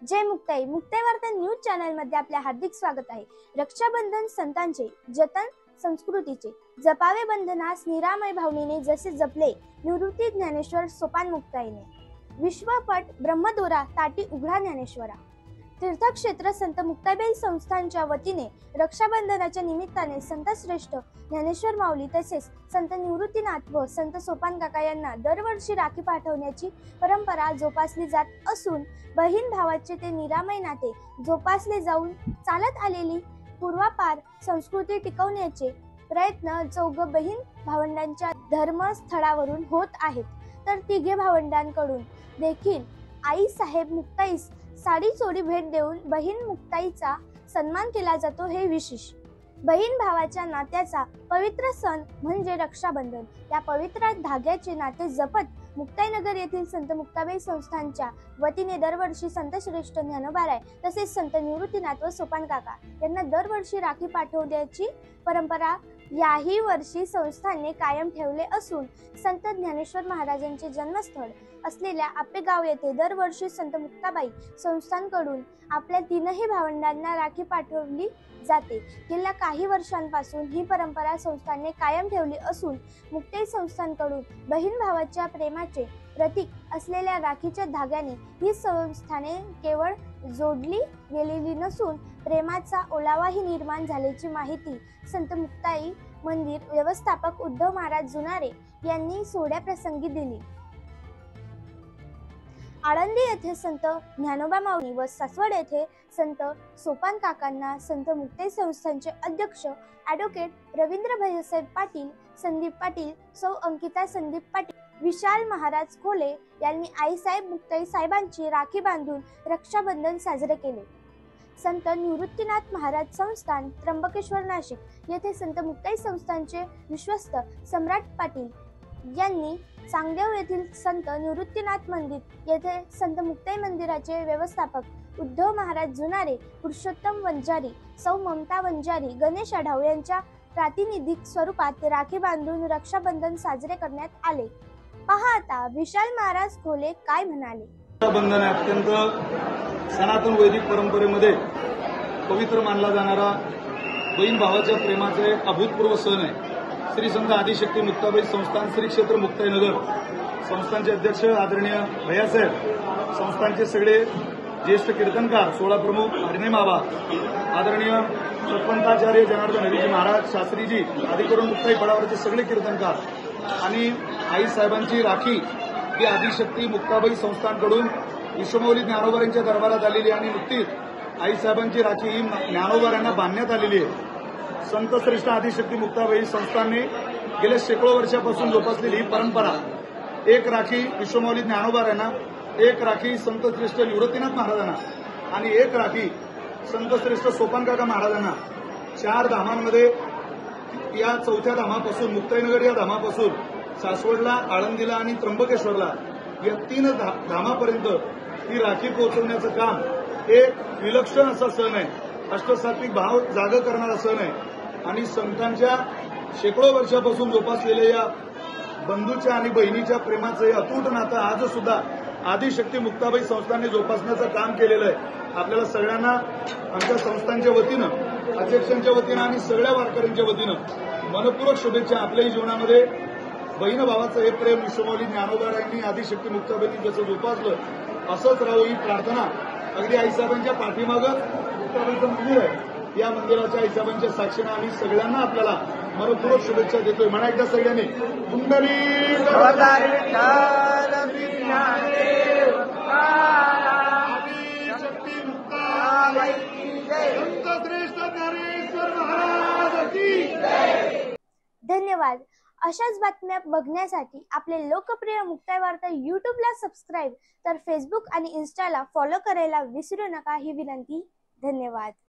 जय मुक्ताई वार्ता news channel मध्ये आपले हार्दिक स्वागत आहे। रक्षाबंधन संतांचे जतन संस्कृतीचे जपावे बंधनास निरामय भावनेने जसे जपले निवृत्ती ज्ञानेश्वर सोपान मुक्ताईने विश्वपट ब्रह्मदोरा ताटी उघडा ज्ञानेश्वरा। तीर्थक्षेत्र संत मुक्ताबाई संस्थानच्या वतीने रक्षाबंधनाच्या निमित्ताने संत श्रेष्ठ ज्ञानेश्वर माऊली तसेच संत निवृत्तीनाथ व संत सोपान काका यांना दरवर्षी राखी पाठवण्याची परंपरा जोपासली जात असून बहीण भावाचे ते निरामय नाते जोपासले जाऊन चालत आलेली पूर्वापार संस्कृती टिकवण्याचे प्रयत्न चौघ बहीण भावंडांच्या धर्मस्थळावरून होत आहेत। तर तिघे भावंडांकडून देखील आई साहेब मुक्ताईस साडी चोडी भेट देऊन बहीण मुक्ताईचा सन्मान केला जातो। हे विशेष बहीण भावाच्या नात्याचा पवित्र सण म्हणजे रक्षाबंधन। या पवित्र धाग्याचे नाते जपत मुक्ताईनगर येथील संत मुक्ताबाई संस्थानच्या वतीने दरवर्षी संत श्रेष्ठ ज्ञानोबाराय तसेच संत निवृत्तीनाथ व सोपान काका यांना दरवर्षी राखी पाठवण्याची परंपरा याही वर्षी संस्थानने कायम ठेवले असून संत ज्ञानेश्वर महाराजांचे जन्मस्थळ असलेल्या आपेगाव येथे दरवर्षी संत मुक्ताबाई संस्थानकडून आपल्या तीनही भावंडांना राखी पाठवली जाते। गेल्या काही वर्षांपासून ही परंपरा संस्थानने कायम ठेवली असून मुक्ताई संस्थानकडून बहीण भावाच्या प्रेमाचे प्रतीक असलेल्या राखीच्या धाग्याने ही संस्थाने केवळ जोडली गेलेली नसून प्रेमाचा ओलावाही निर्माण झाल्याची माहिती संत मुक्ताई मंदिर व्यवस्थापक उद्धव महाराज जुनारे यांनी सोहळ्याप्रसंगी दिली। आळंदी येथे संत ज्ञानोबा माऊली व सासवड येथे संत सोपान काकांना संत मुक्ताई संस्थानचे अध्यक्ष ॲडव्होकेट रवींद्र भैयासाहेब पाटील, संदीप पाटील, सौ अंकिता संदीप पाटील, विशाल महाराज खोले यांनी आईसाहेब मुक्ताई साहेबांची राखी बांधून रक्षाबंधन साजरे केले। संत निवृत्तीनाथ महाराज संस्थान त्र्यंबकेश्वर नाशिक येथे संत मुक्ताई संस्थानचे विश्वस्त सम्राट पाटील यांनी सांगदेव येथील संत निवृत्तीनाथ मंदिर येथे संत मुक्ताई मंदिराचे व्यवस्थापक उद्धव महाराज जुनारे, पुरुषोत्तम वंजारी, सौ ममता वंजारी, गणेश आढाव यांच्या प्रातिनिधिक स्वरूपात राखी बांधून रक्षाबंधन साजरे करण्यात आले। पहा आता विशाल महाराज खोले काय म्हणाले। रक्षाबंधन अत्यंत सनातन वैदिक परंपरेमध्ये पवित्र मानला जाणारा बहीण भावाच्या प्रेमाचा एक अभूतपूर्व सण आहे। श्री संत आदिशक्ती मुक्ताबाई संस्थान श्री क्षेत्र मुक्ताईनगर संस्थानचे अध्यक्ष आदरणीय भैयासाहेब, संस्थानचे सगळे ज्येष्ठ कीर्तनकार, सोळा प्रमुख हरिणे बाबा, आदरणीय सत्पंथाचार्य जनार्दन हरीजी महाराज शास्त्रीजी आदी करून मुक्ताई पडावरचे सगळे कीर्तनकार आणि आई साहेबांची राखी ही आदिशक्ती मुक्ताबाई संस्थानकडून विश्वमौली ज्ञानोबारांच्या दरबारात आलेली आणि नुकतीच आई साहेबांची राखी ही ज्ञानोबारांना बांधण्यात आलेली आहे। संत श्रेष्ठ आदिशक्ती मुक्ताबाई संस्थानने गेल्या शेकडो वर्षापासून जोपासलेली ही परंपरा, एक राखी विश्वमौली ज्ञानोबारांना, एक राखी संत श्रेष्ठ निवृत्तीनाथ महाराजांना आणि एक राखी संत श्रेष्ठ सोपान काका महाराजांना, चार धामांमध्ये या चौथ्या धामापासून मुक्ताईनगर या धामापासून सासवडला, आळंदीला आणि त्र्यंबकेश्वरला या तीन धामापर्यंत ही राखी पोहोचवण्याचं काम एक विलक्षण असा सण आहे। अष्टसात्विक भाव जाग करणारा सण आहे आणि संतांच्या शेकडो वर्षापासून जोपासलेल्या या बंधूच्या आणि बहिणीच्या प्रेमाचं हे अतूट नातं आज सुद्धा आदिशक्ती मुक्ताबाई संस्थानने जोपासण्याचं काम केलेलं आहे। आपल्याला सगळ्यांना आमच्या संस्थांच्या वतीनं, अध्यक्षांच्या वतीनं आणि सगळ्या वारकऱ्यांच्या वतीनं मनपूर्वक शुभेच्छा। आपल्याही जीवनामध्ये बहीण भावाचं हे प्रेम विश्वमौली ज्ञानोबारायांनी आदिशक्ती मुक्ताबाईंनी जसं जोपासलं असंच राहू ही प्रार्थना अगदी आईसाहेबांच्या पाठीमागं मुक्ताबाईचं मंदिर आहे, या मंदिराच्या आईसाहेबांच्या साक्षीने आम्ही सगळ्यांना आपल्याला मनपूर्वक शुभेच्छा देतोय। म्हणा एकदा सगळ्यांनी धन्यवाद। अशाच बातम्या बघण्यासाठी आपले लोकप्रिय मुक्ताई वार्ता यूट्यूबला सबस्क्राईब तर फेसबुक आणि इन्स्टाला फॉलो करायला विसरू नका ही विनंती। धन्यवाद।